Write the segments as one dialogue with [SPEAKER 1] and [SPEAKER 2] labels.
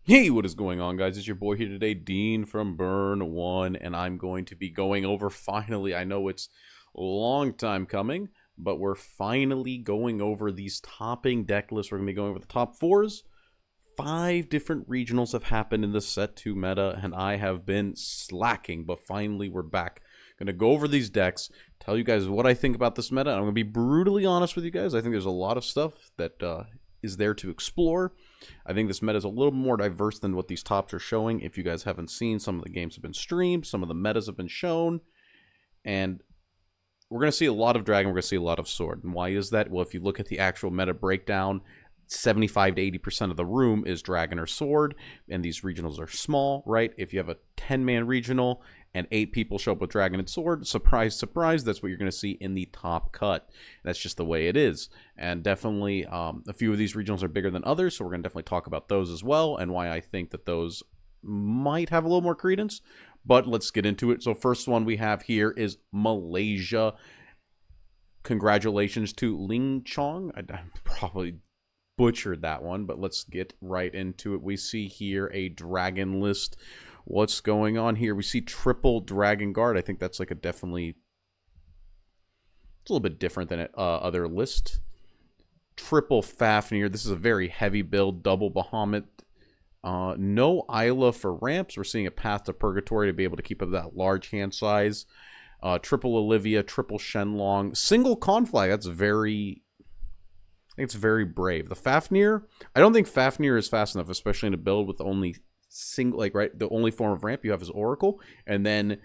[SPEAKER 1] Hey, what is going on, guys? It's your boy here today, Dean from Burn 1, and I'm going to be going over, finally, I know it's a long time coming, but we're finally going over these topping deck lists. We're going to be going over the top fours. 5 different regionals have happened in the Set 2 meta, and I have been slacking, but finally we're back. Going to go over these decks, tell you guys what I think about this meta, and I'm going to be brutally honest with you guys. I think there's a lot of stuff that is there to explore. I think this meta is a little more diverse than what these tops are showing. If you guys haven't seen, some of the games have been streamed, some of the metas have been shown, and we're going to see a lot of Dragon, we're going to see a lot of Sword. And why is that? Well, if you look at the actual meta breakdown, 75 to 80% of the room is Dragon or Sword, and these regionals are small, right? If you have a 10-man regional and 8 people show up with Dragon and Sword, surprise, surprise, that's what you're going to see in the top cut. That's just the way it is. And definitely, a few of these regionals are bigger than others, so we're going to definitely talk about those as well, and why I think that those might have a little more credence. But let's get into it. So first one we have here is Malaysia. Congratulations to Ling Chong. I probably butchered that one, but let's get right into it. We see here a dragon list. What's going on here? We see triple Dragon Guard. I think that's like a definitely, it's a little bit different than other list. Triple Fafnir. This is a very heavy build. Double Bahamut. No Isla for ramps. We're seeing a Path to Purgatory to be able to keep up that large hand size. Triple Olivia. Triple Shenlong. Single Conflag. That's very, I think it's very brave. The Fafnir, I don't think Fafnir is fast enough, especially in a build with only single, like, right, the only form of ramp you have is Oracle, and then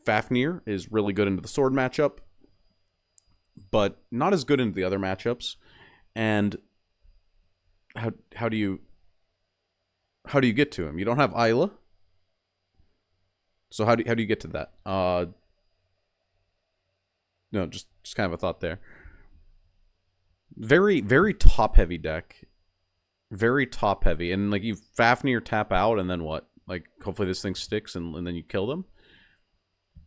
[SPEAKER 1] Fafnir is really good into the sword matchup, but not as good into the other matchups. And how do you get to him? You don't have Isla, so how do you get to that? No, just kind of a thought there. Very, very top heavy deck. Very top heavy. And like you Fafnir tap out and then what? Like hopefully this thing sticks and then you kill them.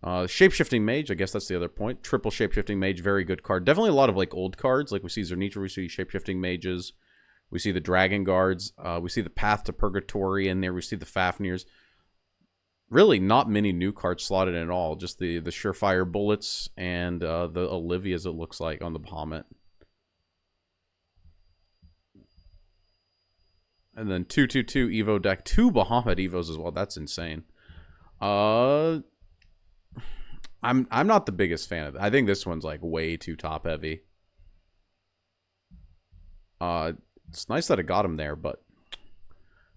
[SPEAKER 1] Shapeshifting Mage, I guess that's the other point. Triple Shapeshifting Mage, very good card. Definitely a lot of like old cards. Like we see Zernitra, we see Shapeshifting Mages. We see the Dragon Guards. We see the Path to Purgatory in there. We see the Fafnirs. Really not many new cards slotted in at all. Just the Surefire Bullets and the Olivias, it looks like, on the Bahamut. And then 2/2/2 Evo deck. 2 Bahamut Evos as well. That's insane. I'm not the biggest fan of it. I think this one's like way too top heavy. It's nice that it got him there, but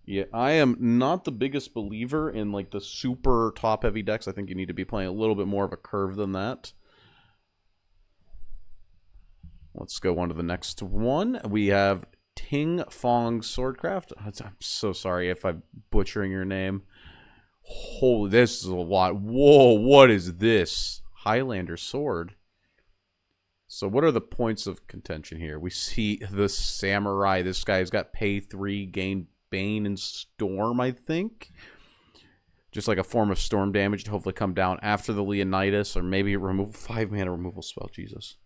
[SPEAKER 1] yeah, I am not the biggest believer in like the super top heavy decks. I think you need to be playing a little bit more of a curve than that. Let's go on to the next one. We have Ting Fong Swordcraft. I'm so sorry if I'm butchering your name. Holy, this is a lot. Whoa, what is this? Highlander Sword. So what are the points of contention here? We see the Samurai. This guy's got pay 3, gain Bane and Storm, I think. Just like a form of storm damage to hopefully come down after the Leonidas, or maybe a 5-mana removal spell. Jesus.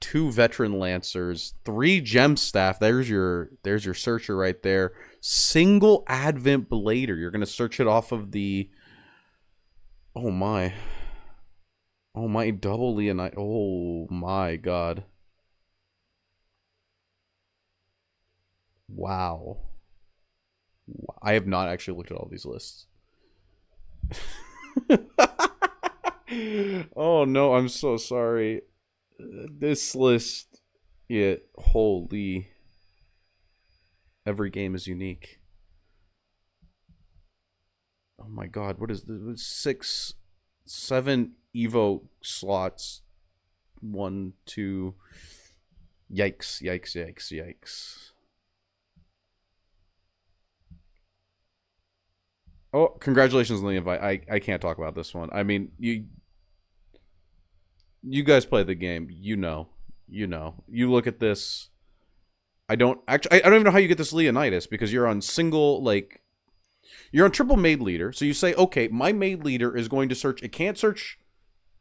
[SPEAKER 1] 2 Veteran Lancers, 3 Gem Staff. There's your searcher right there. Single Advent Blader. You're gonna search it off of the. Oh my double Leonite. Oh my god. Wow. I have not actually looked at all these lists. Oh no, I'm so sorry. This list, yeah, holy. Every game is unique. Oh my god, what is this? 6, 7 Evo slots. 1, 2. Yikes, yikes, yikes, yikes. Oh, congratulations on the invite. I can't talk about this one. I mean, you guys play the game. You know. You look at this. I don't even know how you get this Leonidas, because you're on single, like, you're on triple Maid Leader. So you say, okay, my Maid Leader is going to search. It can't search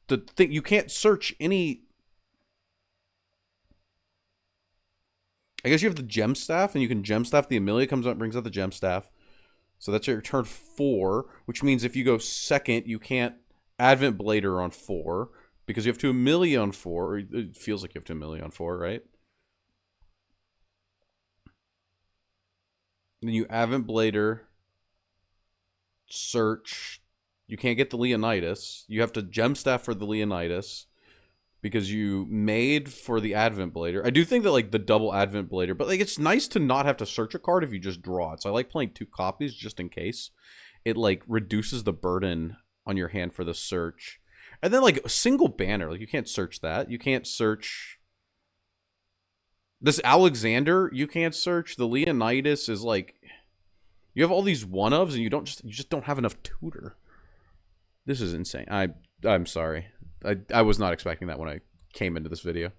[SPEAKER 1] the thing. You can't search any. I guess you have the Gem Staff, and you can Gem Staff. The Amelia comes up, brings out the Gem Staff. So that's your turn 4, which means if you go second, you can't Advent Blader on 4 because you have to Amelia on 4. Or it feels like you have to Amelia on 4, right? Then you Advent Blader, search. You can't get the Leonidas. You have to Gemstaff for the Leonidas because you made for the Advent Blader. I do think that, like, the double Advent Blader, but, like, it's nice to not have to search a card if you just draw it. So I like playing 2 copies just in case. It, like, reduces the burden on your hand for the search. And then, like, a single banner. Like, you can't search that. You can't search... This Alexander, you can't search. The Leonidas is, like... You have all these one-ofs, and you just don't have enough tutor. This is insane. I'm sorry. I was not expecting that when I came into this video.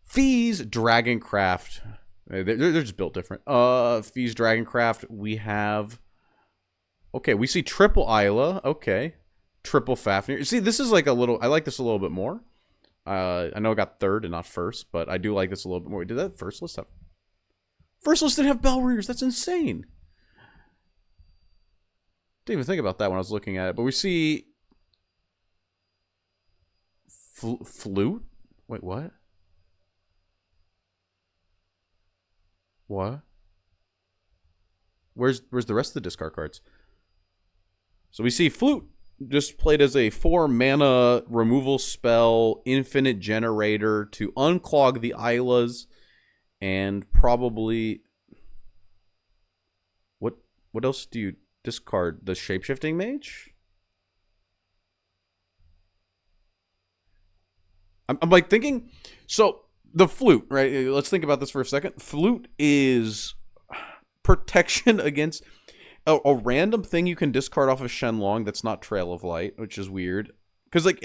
[SPEAKER 1] Fees Dragoncraft. They're just built different. Fees Dragoncraft. We have... Okay, we see triple Isla. Okay. Triple Fafnir. See, this is like a little... I like this a little bit more. I know I got third and not first, but I do like this a little bit more. Did that first list have... First list didn't have Bell Ringers. That's insane. Didn't even think about that when I was looking at it. But we see... Flute? Wait, what? What? Where's the rest of the discard cards? So we see Flute just played as a 4-mana removal spell, infinite generator to unclog the Islas, and probably... What else do you discard? The Shapeshifting Mage? I'm like thinking... So, the Flute, right? Let's think about this for a second. Flute is protection against... A random thing you can discard off of Shenlong that's not Trail of Light, which is weird. Because, like,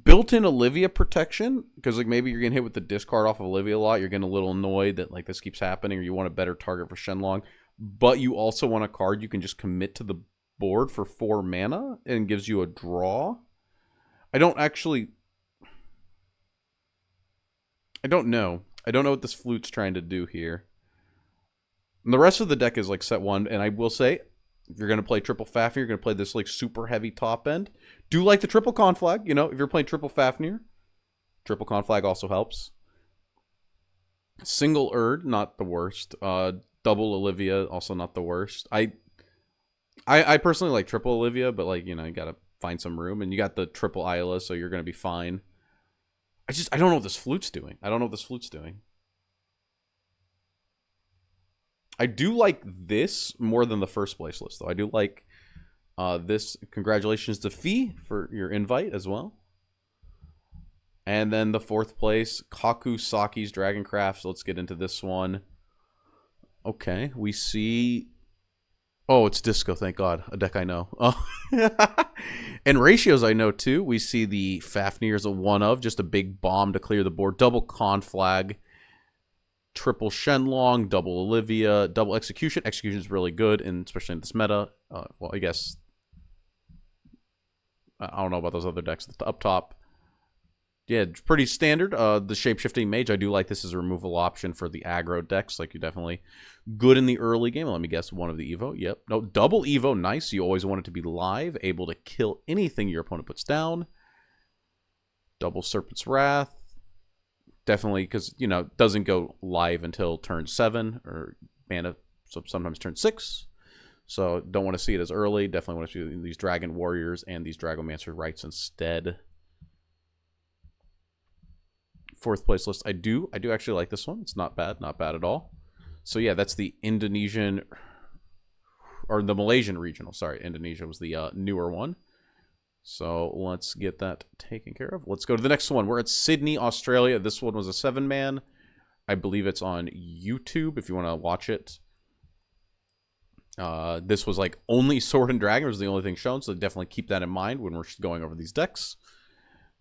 [SPEAKER 1] built-in Olivia protection, because, like, maybe you're getting hit with the discard off of Olivia a lot, you're getting a little annoyed that, like, this keeps happening, or you want a better target for Shenlong, but you also want a card you can just commit to the board for 4 mana, and gives you a draw. I don't know. I don't know what this Flute's trying to do here. And the rest of the deck is like set 1, and I will say, if you're going to play triple Fafnir, you're going to play this like super heavy top end. Do like the triple Conflag, you know, if you're playing triple Fafnir, triple Conflag also helps. Single Erd, not the worst. Double Olivia, also not the worst. I personally like triple Olivia, but like, you know, you got to find some room, and you got the triple Isla, so you're going to be fine. I don't know what this Flute's doing. I do like this more than the first place list, though. I do like this. Congratulations to Fee for your invite as well. And then the 4th place, Kaku Saki's Dragoncraft. So let's get into this one. Okay, we see... Oh, it's Disco, thank God. A deck I know. Oh. And Ratios I know, too. We see the Fafnir as a 1-of, just a big bomb to clear the board. Double Conflag. Triple Shenlong, double Olivia, double Execution. Execution is really good, and especially in this meta. Well, I guess... I don't know about those other decks up top. Yeah, pretty standard. The Shapeshifting Mage, I do like this as a removal option for the aggro decks. Like, you're definitely good in the early game. Let me guess, 1 of the Evo. Yep. No, double Evo, nice. You always want it to be live, able to kill anything your opponent puts down. Double Serpent's Wrath. Definitely, because, you know, it doesn't go live until turn 7, or mana, so sometimes turn 6. So, don't want to see it as early. Definitely want to see these Dragon Warriors and these Dragomancer Rites instead. 4th place list. I do actually like this one. It's not bad at all. So yeah, that's the Indonesian, or the Malaysian Regional. Sorry, Indonesia was the newer one. So let's get that taken care of. Let's go to the next one. We're at Sydney, Australia. This one was a 7-man. I believe it's on YouTube if you want to watch it. This was like only Sword and Dragon was the only thing shown, so definitely keep that in mind when we're going over these decks.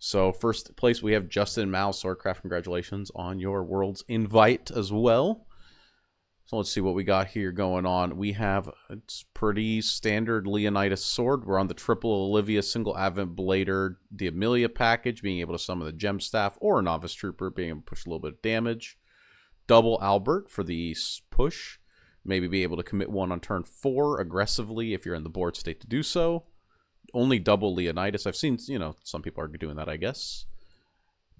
[SPEAKER 1] So, 1st place, we have Justin Mao, Swordcraft. Congratulations on your World's invite as well. So, let's see what we got here going on. We have a pretty standard Leonidas Sword. We're on the triple Olivia, single Advent Blader, the Amelia package, being able to summon the Gem Staff, or a Novice Trooper, being able to push a little bit of damage. Double Albert for the push. Maybe be able to commit one on turn 4 aggressively if you're in the board state to do so. Only double Leonidas. I've seen, you know, some people are doing that, I guess.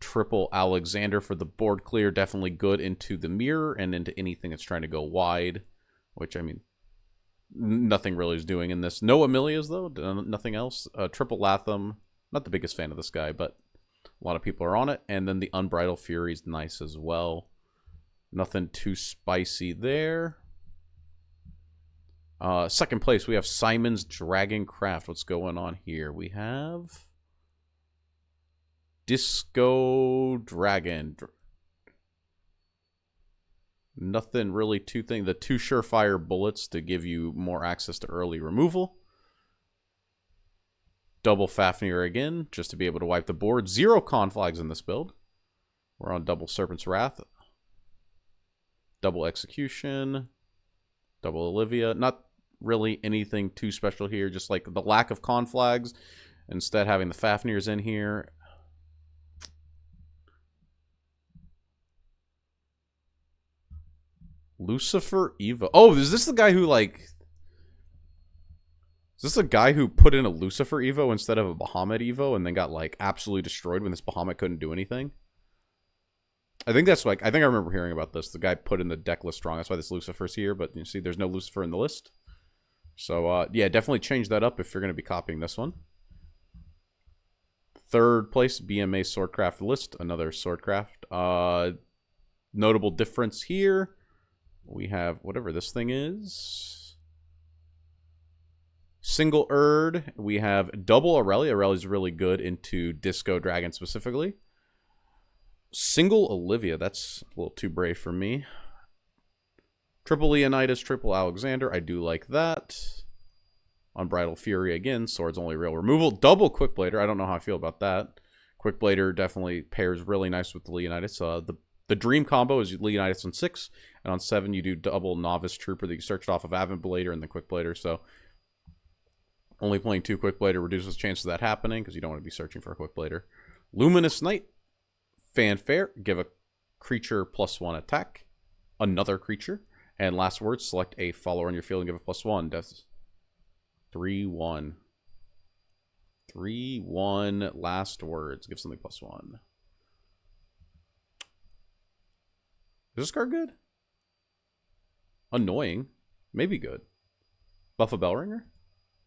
[SPEAKER 1] Triple Alexander for the board clear. Definitely good into the mirror and into anything that's trying to go wide. Which, I mean, nothing really is doing in this. No Amelias, though. Nothing else. Triple Latham. Not the biggest fan of this guy, but a lot of people are on it. And then the Unbridled Fury is nice as well. Nothing too spicy there. Second place, we have Simon's Dragoncraft. What's going on here? We have Disco Dragon. Nothing really too thing. The 2 surefire bullets to give you more access to early removal. Double Fafnir again, just to be able to wipe the board. 0 conflags in this build. We're on double Serpent's Wrath. Double Execution. Double Olivia. Not really anything too special here. Just like the lack of conflags. Instead having the Fafnirs in here. Lucifer Evo. Oh, is this the guy who, like... Is this a guy who put in a Lucifer Evo instead of a Bahamut Evo and then got, like, absolutely destroyed when this Bahamut couldn't do anything? I think that's, like... I think I remember hearing about this. The guy put in the deck list wrong. That's why this Lucifer's here. But, you see, there's no Lucifer in the list. So, yeah, definitely change that up if you're going to be copying this one. Third place, BMA Swordcraft list. Another Swordcraft. Notable difference here. We have whatever this thing is. Single Erd. We have double Aurelia. Aurelia's really good into Disco Dragon specifically. Single Olivia. That's a little too brave for me. Triple Leonidas, triple Alexander. I do like that. Unbridled Fury again. Sword's only real removal. Double Quickblader. I don't know how I feel about that. Quickblader definitely pairs really nice with the Leonidas. The dream combo is Leonidas on 6, and on 7 you do double Novice Trooper that you searched off of Aventblader and the Quickblader. So only playing 2 Quickblader reduces the chance of that happening because you don't want to be searching for a Quickblader. Luminous Knight, Fanfare, give a creature +1 attack, another creature, and last word, select a follower on your field and give it +1. That's 3/1. 3/1 last words. Give something +1. Is this card good? Annoying. Maybe good. Buff a Bellringer?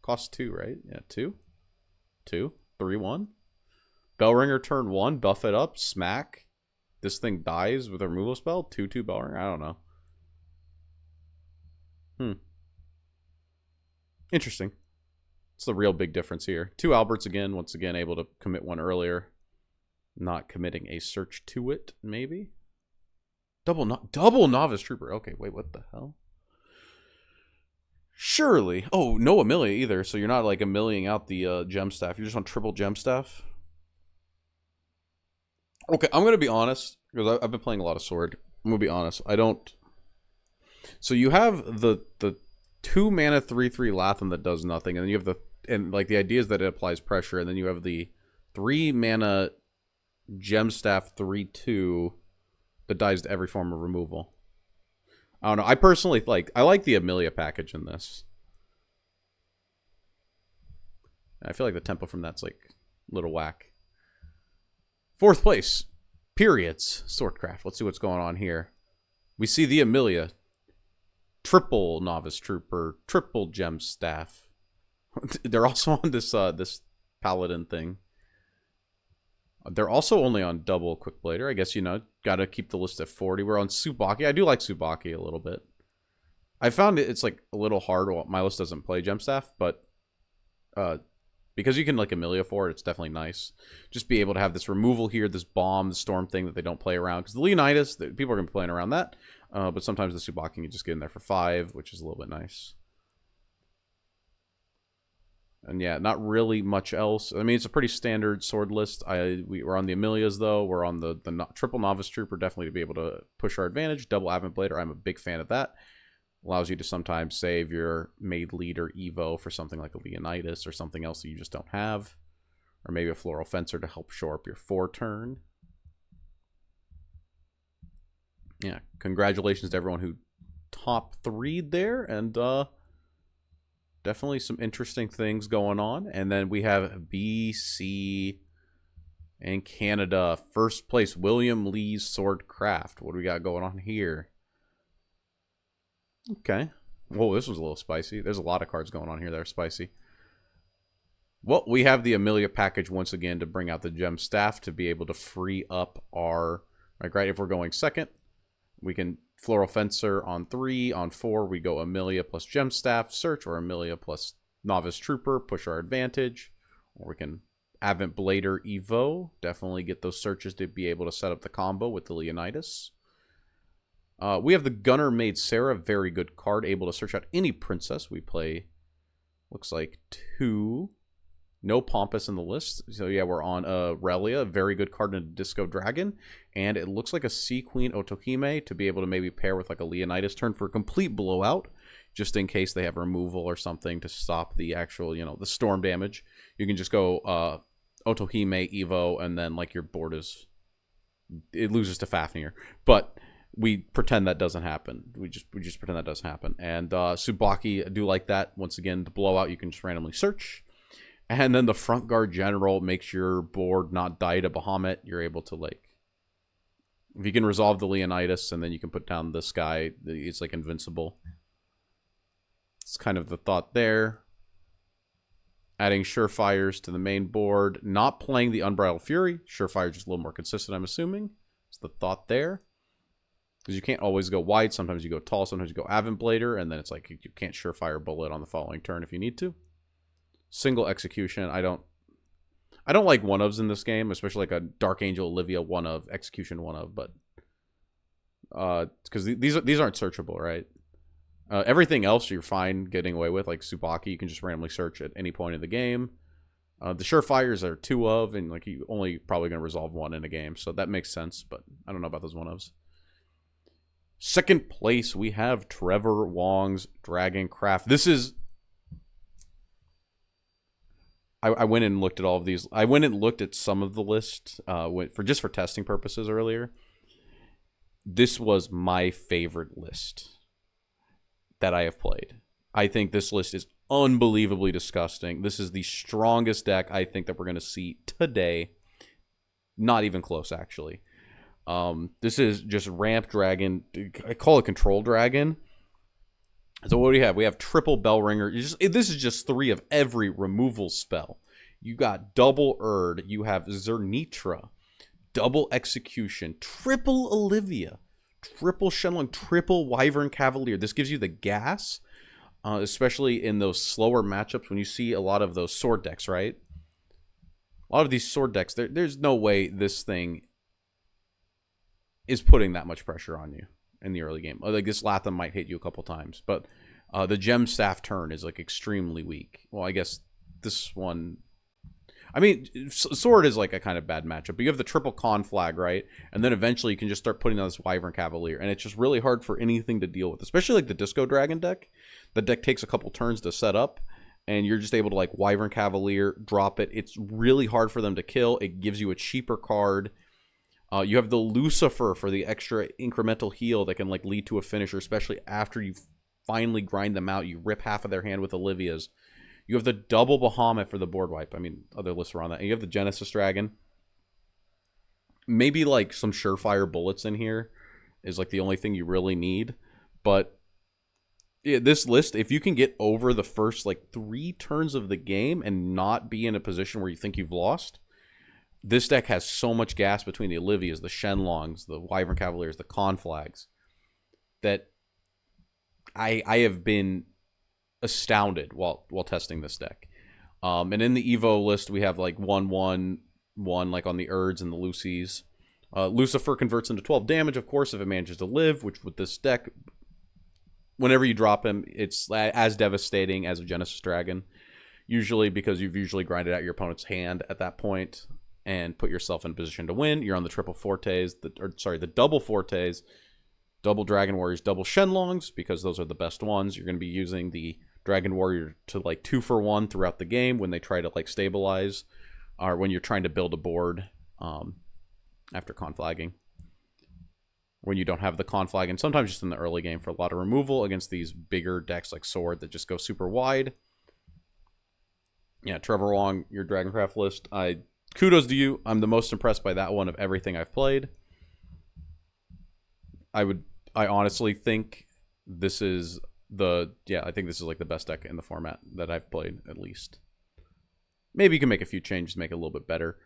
[SPEAKER 1] Costs 2, right? Yeah, 2. 2. 3/1. Bellringer turn 1. Buff it up. Smack. This thing dies with a removal spell. 2/2 Bellringer. I don't know. Interesting. It's the real big difference here. 2 Alberts again. Once again, able to commit one earlier. Not committing a search to it, maybe. Double Novice Trooper. Okay, wait, what the hell? Surely. Oh, no Amelia either, so you're not like Ameliaing out the Gem Staff. You're just on triple Gem Staff. Okay, I'm going to be honest, because I've been playing a lot of Sword. I'm going to be honest. I don't... So you have the 2 mana 3/3 Latham that does nothing, and then you have the... And like the idea is that it applies pressure, and then you have the 3 mana Gem Staff 3/2 that dies to every form of removal. I don't know. I personally I like the Amelia package in this. I feel like the tempo from that's like a little whack. 4th place, Periods, Swordcraft. Let's see what's going on here. We see the Amelia, triple Novice Trooper, triple Gem Staff. They're also on this this Paladin thing. They're also only on double Quickblader. I guess, you know, gotta keep the list at 40. We're on Tsubaki. I do like Tsubaki a little bit. I found it's like a little hard. Well, my list doesn't play Gem Staff, but because you can like Amelia for it, it's definitely nice. Just be able to have this removal here, this bomb, the storm thing that they don't play around. Because the Leonidas, people are going to be playing around that. But sometimes the Tsubaki you just get in there for 5, which is a little bit nice. And yeah, not really much else. I mean, it's a pretty standard sword list. We're on the Amelias, though. We're on the triple Novice Trooper, definitely to be able to push our advantage. Double Aventblader, I'm a big fan of that. Allows you to sometimes save your Maid Leader Evo for something like a Leonidas or something else that you just don't have. Or maybe a Floral Fencer to help shore up your 4 turn. Yeah, congratulations to everyone who top 3 there, and definitely some interesting things going on. And then we have BC and Canada. First place, William Lee's Swordcraft. What do we got going on here? Okay. Whoa, this was a little spicy. There's a lot of cards going on here that are spicy. Well, we have the Amelia package once again to bring out the gem staff to be able to free up our... Right, if we're going second, we can Floral Fencer on 3. On 4, we go Amelia plus gem staff, search, or Amelia plus Novice Trooper, push our advantage. Or we can Advent Blader Evo, definitely get those searches to be able to set up the combo with the Leonidas. We have the Gunner Maid Sarah, very good card, able to search out any princess. We play, looks like 2. No Pompous in the list. So yeah, we're on Relia, a very good card in a Disco Dragon. And it looks like a Sea Queen Otohime to be able to maybe pair with like a Leonidas turn for a complete blowout, just in case they have removal or something to stop the actual, you know, the storm damage. You can just go Otohime, Evo, and then like your board is, it loses to Fafnir. But we pretend that doesn't happen. We just pretend that doesn't happen. And Tsubaki, I do like that. Once again, the blowout, you can just randomly search. And then the Front Guard General makes your board not die to Bahamut. You're able to, like, if you can resolve the Leonidas and then you can put down this guy, it's like invincible. It's kind of the thought there. Adding Surefires to the main board. Not playing the Unbridled Fury. Surefire is just a little more consistent, I'm assuming. It's the thought there. Because you can't always go wide. Sometimes you go tall. Sometimes you go Advent Blader. And then it's like you can't Surefire Bullet on the following turn if you need to. Single execution. I don't like one-ofs in this game, especially like a Dark Angel Olivia one-of, execution one-of, but because these aren't searchable, right? Everything else you're fine getting away with, like Tsubaki, you can just randomly search at any point in the game. The Surefires are 2 of, and like you only probably going to resolve 1 in a game, so that makes sense, but I don't know about those one-ofs. Second place, we have Trevor Wong's Dragoncraft. This is... I went and looked at all of these. I went and looked at some of the list for testing purposes earlier. This was my favorite list that I have played. I think this list is unbelievably disgusting. This is the strongest deck I think that we're going to see today. Not even close, actually. This is just Ramp Dragon. I call it Control Dragon. So what do we have? We have triple Bellringer. This is just 3 of every removal spell. You got double Erd. You have Zernitra. Double Execution. Triple Olivia. Triple Shenlong. Triple Wyvern Cavalier. This gives you the gas, especially in those slower matchups when you see a lot of those sword decks, right? A lot of these sword decks, there's no way this thing is putting that much pressure on you in the early game. Like this Latham might hit you a couple times, but the gem staff turn is like extremely weak. Well, I guess this one, I mean, sword is like a kind of bad matchup, but you have the triple con flag, right? And then eventually you can just start putting on this Wyvern Cavalier, and it's just really hard for anything to deal with, especially like the Disco Dragon deck. The deck takes a couple turns to set up, and you're just able to like Wyvern Cavalier, drop it. It's really hard for them to kill. It gives you a cheaper card. You have the Lucifer for the extra incremental heal that can like lead to a finisher, especially after you finally grind them out. You rip half of their hand with Olivia's. You have the double Bahamut for the board wipe. I mean, other lists are on that. And you have the Genesis Dragon. Maybe like some Surefire Bullets in here is like the only thing you really need. But yeah, this list, if you can get over the first like 3 turns of the game and not be in a position where you think you've lost, this deck has so much gas between the Olivias, the Shenlongs, the Wyvern Cavaliers, the Conflags, that I have been astounded while testing this deck. And in the Evo list, we have like 1/1/1 like on the Urds and the Lucy's. Lucifer converts into 12 damage, of course, if it manages to live, which with this deck, whenever you drop him, it's as devastating as a Genesis Dragon. Usually because you've usually grinded out your opponent's hand at that point and put yourself in a position to win. You're on the triple Fortes, the double Fortes, double Dragon Warriors, double Shenlongs, because those are the best ones. You're going to be using the Dragon Warrior to like 2-for-1 throughout the game when they try to like stabilize, or when you're trying to build a board after conflagging. when you don't have the con flag, and sometimes just in the early game for a lot of removal against these bigger decks like Sword that just go super wide. Yeah, Trevor Wong, your Dragoncraft list. Kudos to you. I'm the most impressed by that one of everything I've played. I honestly think this is I think this is like the best deck in the format that I've played, at least. Maybe you can make a few changes, make it a little bit better.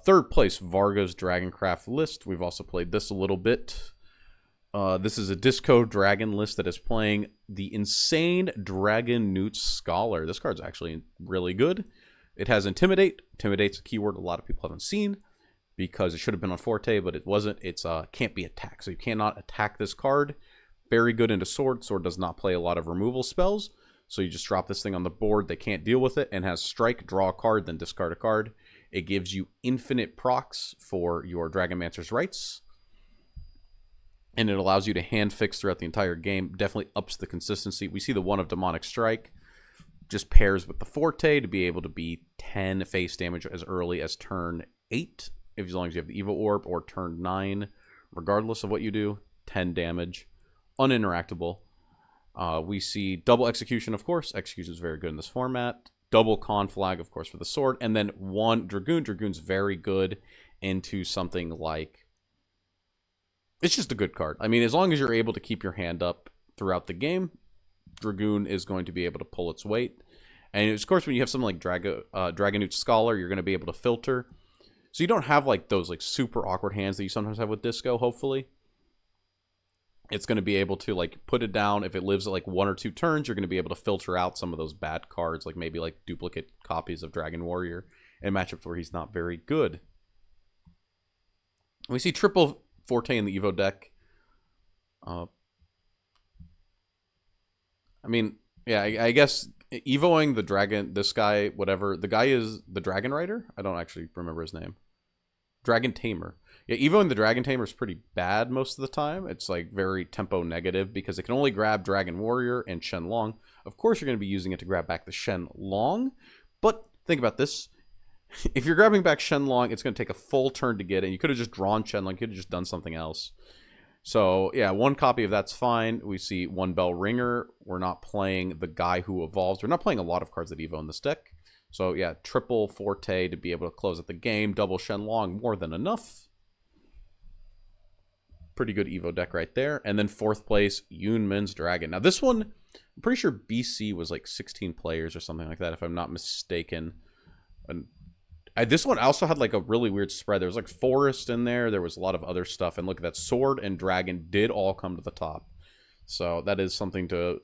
[SPEAKER 1] Third place, Varga's Dragoncraft list. We've also played this a little bit. This is a Disco Dragon list that is playing the insane Dragon Newt Scholar. This card's actually really good. It has Intimidate. Intimidate's a keyword a lot of people haven't seen because it should have been on Forte, but it wasn't. It's can't be attacked, so you cannot attack this card. Very good into Sword. Sword does not play a lot of removal spells, so you just drop this thing on the board. They can't deal with it, and has Strike, draw a card, then discard a card. It gives you infinite procs for your Dragonmancer's Rights. And it allows you to hand fix throughout the entire game. Definitely ups the consistency. We see the one of Demonic Strike. Just pairs with the Forte to be able to be 10 face damage as early as turn 8. As long as you have the Evo Orb, or turn 9. Regardless of what you do, 10 damage. Uninteractable. We see double Execution, of course. Execution is very good in this format. Double Con Flag, of course, for the Sword. And then one Dragoon. Dragoon's very good into something like... It's just a good card. I mean, as long as you're able to keep your hand up throughout the game, Dragoon is going to be able to pull its weight. And, of course, when you have something like Dragon Newt Scholar, you're going to be able to filter. So you don't have, like, those, like, super awkward hands that you sometimes have with Disco, hopefully. It's going to be able to, like, put it down. If it lives at, like, 1 or 2 turns, you're going to be able to filter out some of those bad cards, like maybe, like, duplicate copies of Dragon Warrior and matchups where he's not very good. We see triple Forte in the Evo deck. I mean, yeah, I guess Evoing the Dragon, this guy, whatever. The guy is the Dragon Rider? I don't actually remember his name. Dragon Tamer. Yeah, Evoing the Dragon Tamer is pretty bad most of the time. It's like very tempo negative because it can only grab Dragon Warrior and Shenlong. Of course, you're going to be using it to grab back the Shenlong. But think about this. If you're grabbing back Shenlong, it's going to take a full turn to get it. You could have just drawn Shenlong. You could have just done something else. So, yeah, one copy of that's fine. We see one Bell Ringer. We're not playing the guy who evolves. We're not playing a lot of cards that Evo in this deck. So, yeah, triple Forte to be able to close out the game. Double Shenlong, more than enough. Pretty good Evo deck right there. And then fourth place, Yunmin's Dragon. Now, this one, I'm pretty sure BC was like 16 players or something like that, if I'm not mistaken. And this one also had like a really weird spread. There was like Forest in there. There was a lot of other stuff. And look at that. Sword and Dragon did all come to the top. So that is something to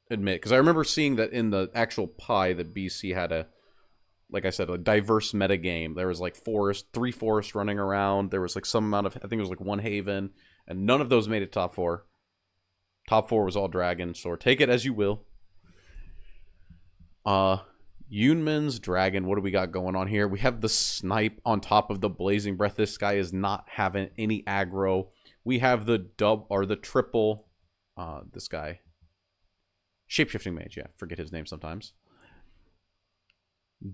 [SPEAKER 1] admit. Because I remember seeing that in the actual pie that BC had a, like I said, a diverse meta game. There was like 3 forests running around. There was like some amount of, I think it was like 1 Haven. And none of those made it top 4. Top 4 was all Dragon. So take it as you will. Yunmin's Dragon, what do we got going on here? We have the Snipe on top of the Blazing Breath. This guy is not having any aggro. We have the triple, this guy. Shapeshifting Mage, yeah. Forget his name sometimes.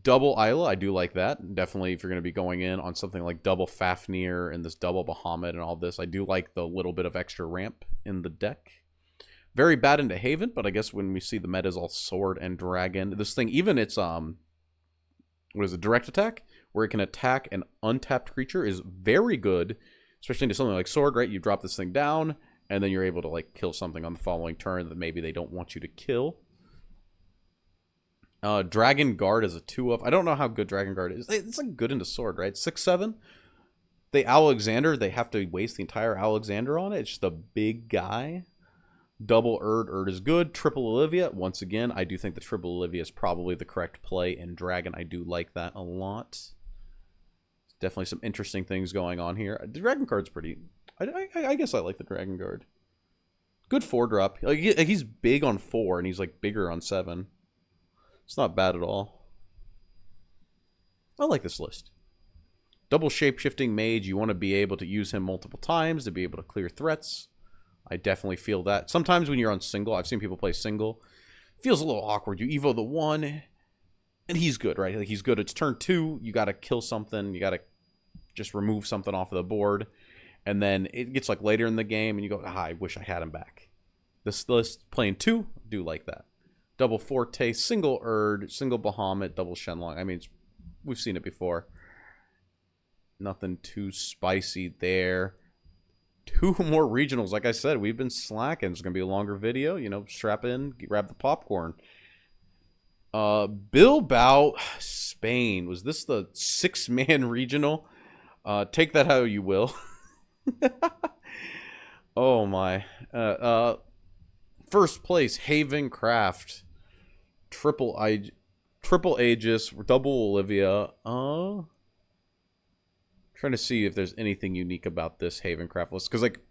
[SPEAKER 1] Double Isla, I do like that. Definitely if you're going to be going in on something like double Fafnir and this double Bahamut and all this, I do like the little bit of extra ramp in the deck. Very bad into Haven, but I guess when we see the meta is all Sword and Dragon, this thing, even its, what is it, direct attack, where it can attack an untapped creature is very good, especially into something like Sword, right? You drop this thing down, and then you're able to, like, kill something on the following turn that maybe they don't want you to kill. Dragon Guard is a 2-of. I don't know how good Dragon Guard is. It's, like, good into Sword, right? 6-7. The Alexander, they have to waste the entire Alexander on it. It's just a big guy. Double Erd is good. Triple Olivia, once again, I do think the Triple Olivia is probably the correct play in Dragon. I do like that a lot. Definitely some interesting things going on here. The Dragon Guard's pretty... I guess I like the Dragon Guard. Good 4-drop. Like, he's big on 4, and he's, like, bigger on 7. It's not bad at all. I like this list. Double Shapeshifting Mage, you want to be able to use him multiple times to be able to clear threats. I definitely feel that. Sometimes when you're on single, I've seen people play single, it feels a little awkward. You evo the 1, and he's good, right? Like, he's good. It's turn 2, you got to kill something, you got to just remove something off of the board. And then it gets like later in the game and you go, I wish I had him back. This list, playing 2, do like that. Double Forte, single Erd, single Bahamut, double Shenlong. I mean, we've seen it before. Nothing too spicy there. 2 more regionals. Like I said, we've been slacking. It's going to be a longer video. You know, strap in, grab the popcorn. Bilbao, Spain. Was this the 6-man regional? Take that how you will. Oh my. First place, Haven Craft. Triple Aegis, double Olivia. Trying to see if there's anything unique about this Haven Craft list. Because, like,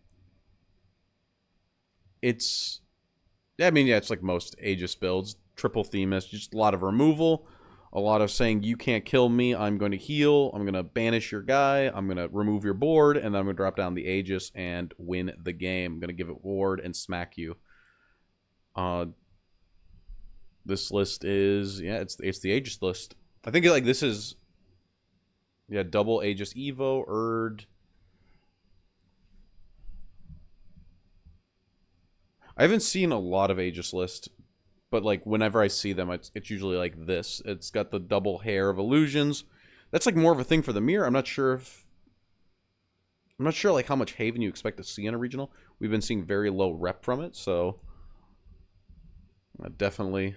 [SPEAKER 1] it's... I mean, yeah, it's like most Aegis builds. Triple Themis, just a lot of removal. A lot of saying, you can't kill me, I'm going to heal. I'm going to banish your guy. I'm going to remove your board. And then I'm going to drop down the Aegis and win the game. I'm going to give it ward and smack you. This list is... Yeah, it's the Aegis list. I think, like, this is... Yeah, double Aegis Evo, Erd. I haven't seen a lot of Aegis lists, but like whenever I see them, it's usually like this. It's got the double hair of illusions. That's like more of a thing for the mirror. I'm not sure like how much Haven you expect to see in a regional. We've been seeing very low rep from it, so definitely.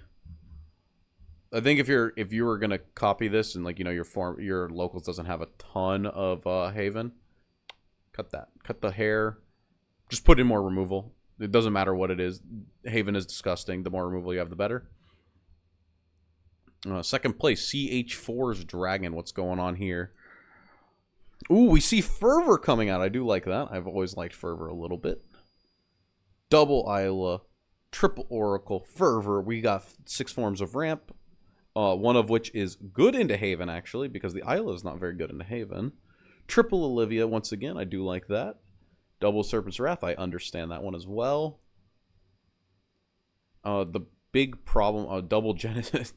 [SPEAKER 1] I think if you were gonna copy this and like your locals doesn't have a ton of Haven, cut the hair, just put in more removal. It doesn't matter what it is. Haven is disgusting. The more removal you have, the better. Second place, CH4's Dragon. What's going on here? Ooh, we see Fervor coming out. I do like that. I've always liked Fervor a little bit. Double Isla, triple Oracle, Fervor. We got 6 forms of ramp. One of which is good into Haven, actually, because the Isla is not very good into Haven. Triple Olivia, once again, I do like that. Double Serpent's Wrath, I understand that one as well. The big problem, double Genesis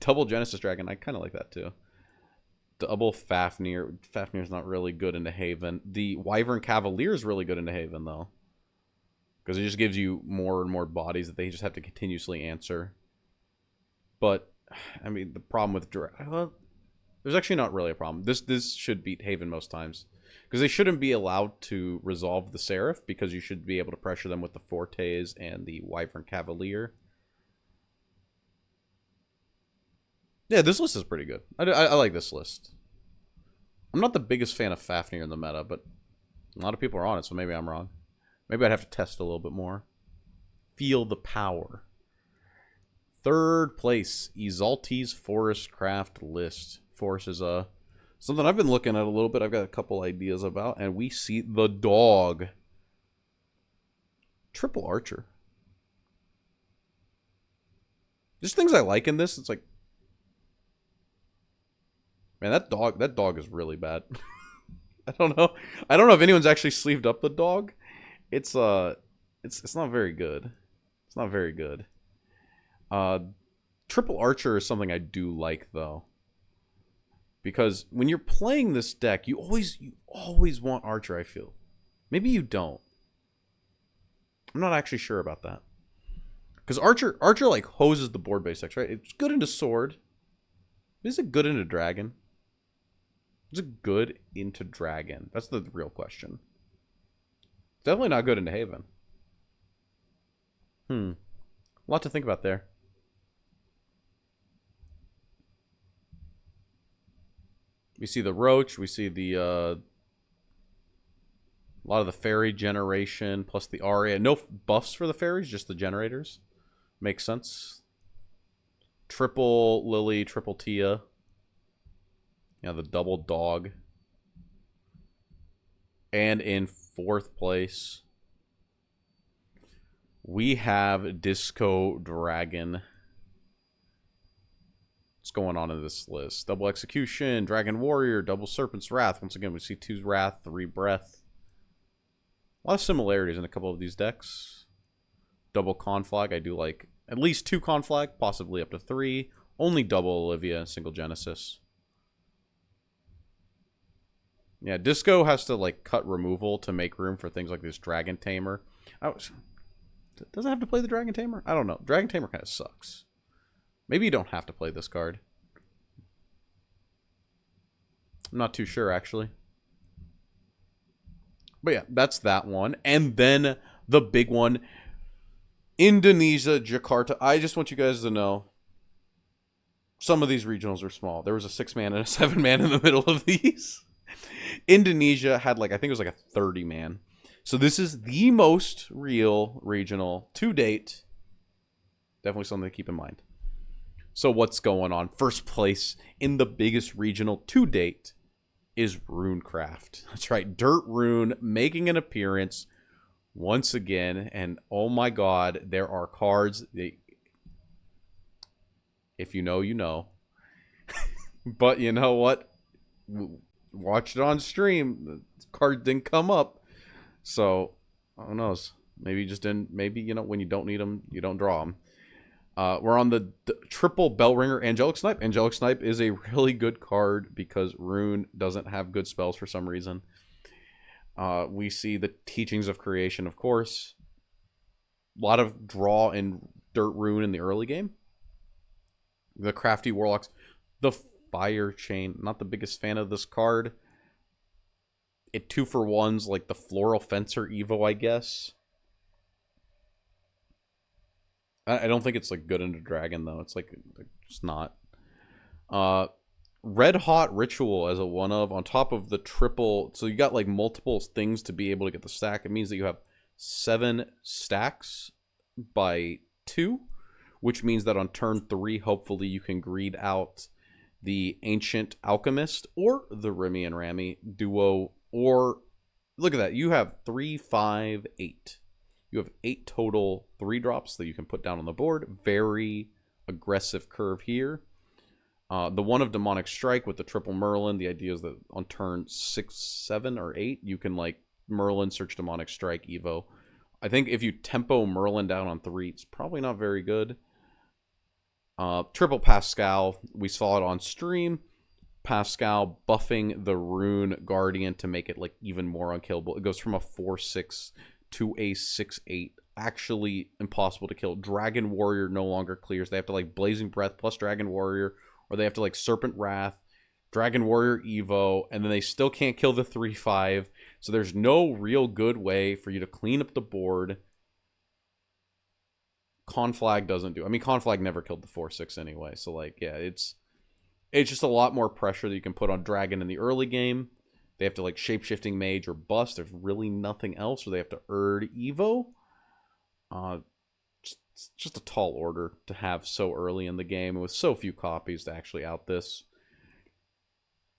[SPEAKER 1] Dragon, I kind of like that too. Double Fafnir. Fafnir's not really good into Haven. The Wyvern Cavalier is really good into Haven, though. Because it just gives you more and more bodies that they just have to continuously answer. But... I mean, the problem with there's actually not really a problem. This should beat Haven most times. Because they shouldn't be allowed to resolve the Seraph, because you should be able to pressure them with the Fortes and the Wyvern Cavalier. Yeah, this list is pretty good. I like this list. I'm not the biggest fan of Fafnir in the meta, but a lot of people are on it, so maybe I'm wrong. Maybe I'd have to test a little bit more. Feel the power. Third place, Izalti's Forestcraft list. Forest is something I've been looking at a little bit. I've got a couple ideas about, and we see the dog. Triple Archer. Just things I like in this. It's like, man, that dog is really bad. I don't know if anyone's actually sleeved up the dog. It's not very good. It's not very good. Triple Archer is something I do like, though. Because when you're playing this deck, you always want Archer, I feel. Maybe you don't. I'm not actually sure about that. Because Archer like hoses the board base decks, right? It's good into Sword. Is it good into Dragon? Is it good into Dragon? That's the real question. Definitely not good into Haven. A lot to think about there. We see the Roach. We see the a lot of the fairy generation plus the Aria. No buffs for the fairies, just the generators. Makes sense. Triple Lily, triple Tia. Yeah, the double dog. And in fourth place, we have Disco Dragon. What's going on in this list? Double Execution, Dragon Warrior, Double Serpent's Wrath. Once again, we see 2 Wrath, 3 Breath. A lot of similarities in a couple of these decks. Double Conflag, I do like at least 2 Conflag, possibly up to 3. Only double Olivia, single Genesis. Yeah, Disco has to, like, cut removal to make room for things like this Dragon Tamer. Does it have to play the Dragon Tamer? I don't know. Dragon Tamer kind of sucks. Maybe you don't have to play this card. I'm not too sure, actually. But yeah, that's that one. And then the big one, Indonesia, Jakarta. I just want you guys to know, some of these regionals are small. There was a 6-man and a 7-man in the middle of these. Indonesia had, like, I think it was like a 30-man. So this is the most real regional to date. Definitely something to keep in mind. So what's going on? First place in the biggest regional to date is Runecraft. That's right, Dirt Rune making an appearance once again. And oh my god, there are cards. If you know, you know. But you know what? Watched it on stream. The card didn't come up. So, who knows? Maybe you just didn't. Maybe, you know, when you don't need them, you don't draw them. We're on the triple Bellringer Angelic Snipe. Angelic Snipe is a really good card because Rune doesn't have good spells for some reason. We see the Teachings of Creation, of course. A lot of draw in Dirt Rune in the early game. The Crafty Warlocks. The Fire Chain. Not the biggest fan of this card. It 2-for-1s like the Floral Fencer Evo, I guess. I don't think it's like good into Dragon though. It's like just not. Red Hot Ritual as a 1-of on top of the triple. So you got like multiple things to be able to get the stack. It means that you have 7 stacks by 2, which means that on turn 3, hopefully you can greed out the Ancient Alchemist or the Remy and Rami duo. Or look at that. You have 3, 5, 8. You have 8 total 3-drops that you can put down on the board. Very aggressive curve here. The 1 of Demonic Strike with the triple Merlin. The idea is that on turn 6, 7, or 8, you can like Merlin, search Demonic Strike, Evo. I think if you tempo Merlin down on 3, it's probably not very good. Triple Pascal. We saw it on stream. Pascal buffing the Rune Guardian to make it like even more unkillable. It goes from a 4/6 to a 6/8. Actually impossible to kill. Dragon Warrior no longer clears. They have to like Blazing Breath plus Dragon Warrior, or they have to like Serpent Wrath, Dragon Warrior Evo, and then they still can't kill the 3/5. So there's no real good way for you to clean up the board. Conflag doesn't do. I mean, Conflag never killed the 4/6 anyway. So like, yeah, it's just a lot more pressure that you can put on Dragon in the early game. They have to like Shapeshifting Mage or bust. There's really nothing else, or they have to Erd Evo. Just a tall order to have so early in the game with so few copies to actually out this.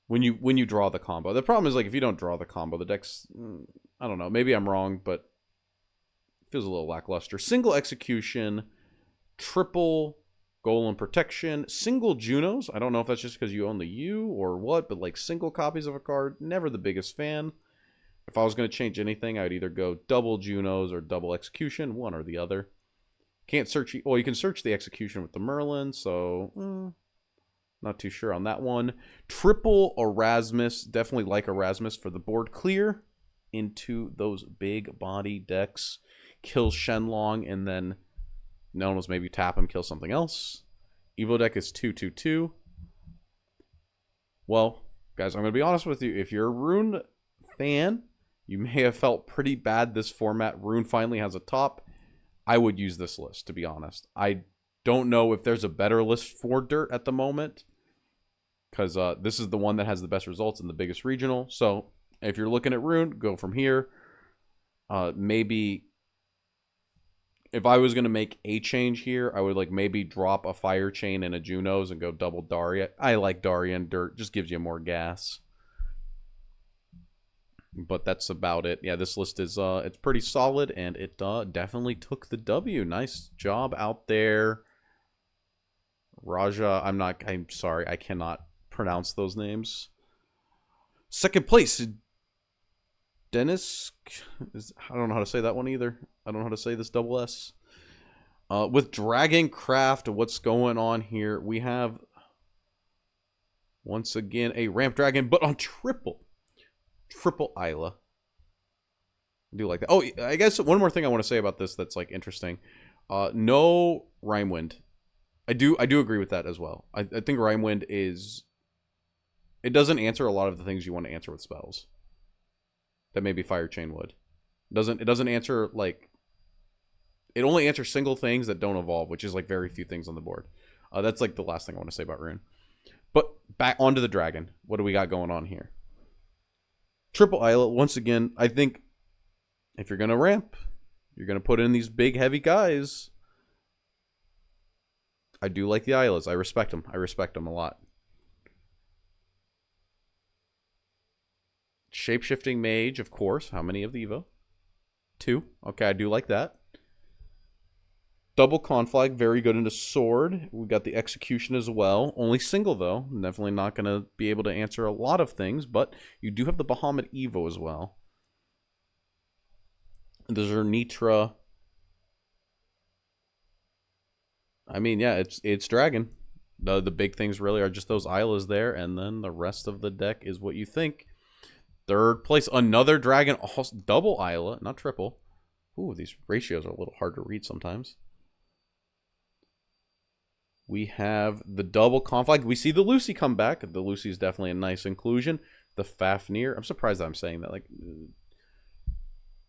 [SPEAKER 1] When you draw the combo, the problem is like if you don't draw the combo, the deck's I don't know. Maybe I'm wrong, but it feels a little lackluster. Single Execution, triple Golem Protection, single Junos. I don't know if that's just because you own the U or what, but like single copies of a card, never the biggest fan. If I was going to change anything, I would either go double Junos or double Execution, one or the other. Can't search, well, you can search the Execution with the Merlin, so not too sure on that one. Triple Erasmus, definitely like Erasmus for the board clear into those big body decks. Kill Shenlong and then no one was maybe tap him, kill something else. Evo deck is 2/2/2. Well, guys, I'm going to be honest with you. If you're a Rune fan, you may have felt pretty bad this format. Rune finally has a top. I would use this list, to be honest. I don't know if there's a better list for Dirt at the moment, because this is the one that has the best results in the biggest regional. So if you're looking at Rune, go from here. Maybe if I was going to make a change here, I would like maybe drop a Fire Chain and a Junos and go double Daria. I like Daria and Dirt. Just gives you more gas. But that's about it. Yeah, this list is it's pretty solid, and it definitely took the W. Nice job out there. Raja, I'm sorry, I cannot pronounce those names. Second place, Dennis, I don't know how to say that one either. I don't know how to say this double S. With Dragoncraft, what's going on here? We have, once again, a Ramp Dragon, but on triple. Triple Isla. I do like that. Oh, I guess one more thing I want to say about this that's like interesting. No Rhymewind. I do agree with that as well. I think Rhymewind is... It doesn't answer a lot of the things you want to answer with spells. That maybe Fire Chain would. It doesn't answer, like... It only answers single things that don't evolve, which is like very few things on the board. That's like the last thing I want to say about Rune. But back onto the dragon. What do we got going on here? Triple Islet, once again, I think if you're going to ramp, you're going to put in these big, heavy guys. I do like the Islas. I respect them. I respect them a lot. Shapeshifting Mage, of course. How many of the Evo? 2. Okay, I do like that. Double Conflag, very good into Sword. We got the Execution as well. Only single, though. Definitely not going to be able to answer a lot of things, but you do have the Bahamut Evo as well. The Zernitra. I mean, yeah, it's Dragon. The big things really are just those Islas there, and then the rest of the deck is what you think. Third place, another Dragon, double Isla, not triple. Ooh, these ratios are a little hard to read sometimes. We have the double Conflag. We see the Lucy come back. The Lucy is definitely a nice inclusion. The Fafnir. I'm surprised that I'm saying that. Like, a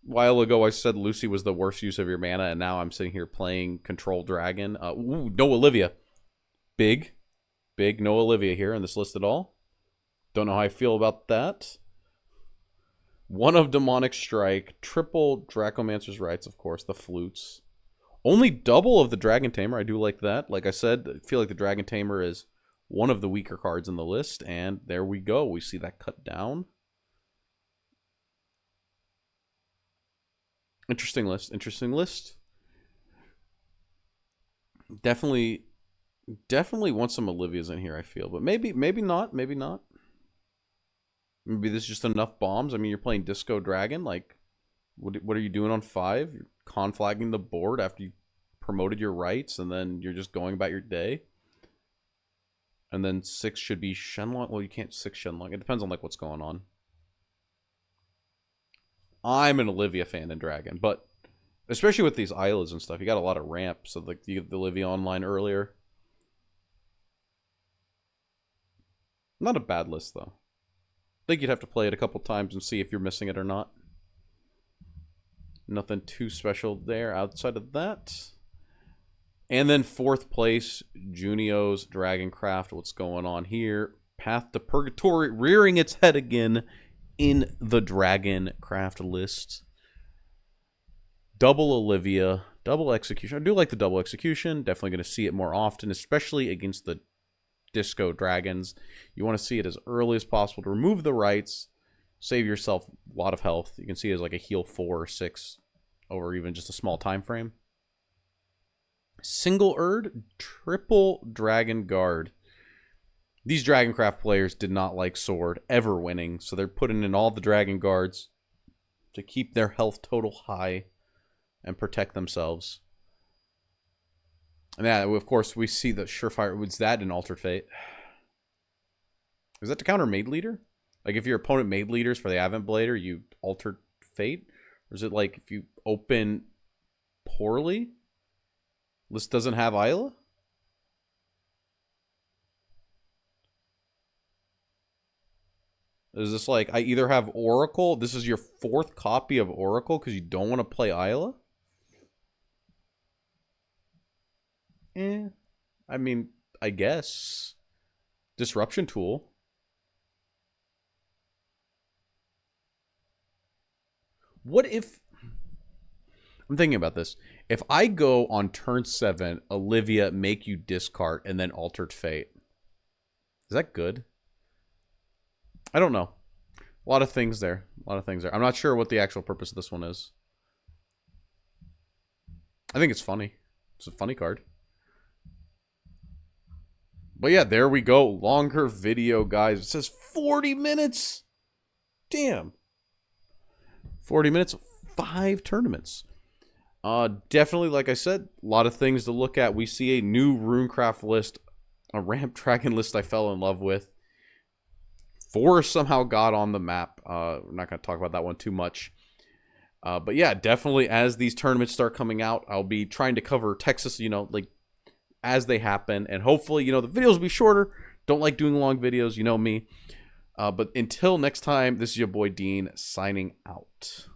[SPEAKER 1] while ago I said Lucy was the worst use of your mana, and now I'm sitting here playing Control Dragon. Ooh, no Olivia. Big no Olivia here in this list at all. Don't know how I feel about that. One of Demonic Strike. Triple Dracomancer's Rights, of course. The Flutes. Only double of the Dragon Tamer. I do like that. Like I said, I feel like the Dragon Tamer is one of the weaker cards in the list. And there we go. We see that cut down. Interesting list. Interesting list. Definitely want some Olivias in here, I feel. But maybe not. Maybe not. Maybe this is just enough bombs. I mean, you're playing Disco Dragon. Like, what are you doing on 5? You're conflagging the board after you promoted your rights, and then you're just going about your day. And then 6 should be Shenlong. Well, you can't 6 Shenlong. It depends on like what's going on. I'm an Olivia fan in Dragon, but especially with these Islas and stuff, you got a lot of ramps. So like you get the Olivia online earlier. Not a bad list though. I think you'd have to play it a couple times and see if you're missing it or not. Nothing too special there outside of that. And then 4th place, Junio's Dragoncraft. What's going on here? Path to Purgatory rearing its head again in the Dragoncraft list. Double Olivia, double Execution. I do like the double Execution. Definitely going to see it more often, especially against the Disco Dragons. You want to see it as early as possible to remove the rights, save yourself a lot of health. You can see it as like a heal 4 or 6 over even just a small time frame. Single Erd, triple Dragon Guard. These Dragoncraft players did not like Sword ever winning, so they're putting in all the Dragon Guards to keep their health total high and protect themselves. And yeah, of course, we see the Surefire. Was that an Altered Fate? Is that to counter Maid Leader? Like, if your opponent Maid Leaders for the Advent Blader, you Altered Fate? Or is it like if you open poorly? List doesn't have Isla? Is this like, I either have Oracle, this is your 4th copy of Oracle because you don't want to play Isla? I mean, I guess. Disruption Tool. What if... I'm thinking about this. If I go on turn 7, Olivia, make you discard, and then Altered Fate. Is that good? I don't know. A lot of things there. A lot of things there. I'm not sure what the actual purpose of this one is. I think it's funny. It's a funny card. But yeah, there we go. Longer video, guys. It says 40 minutes. Damn. 40 minutes, 5 tournaments. Definitely, like I said, a lot of things to look at. We see a new Runecraft list, a Ramp Dragon list I fell in love with. Forest somehow got on the map. We're not going to talk about that one too much. But yeah, definitely as these tournaments start coming out, I'll be trying to cover Texas, you know, like as they happen. And hopefully, you know, the videos will be shorter. Don't like doing long videos, you know me. But until next time, this is your boy Dean signing out.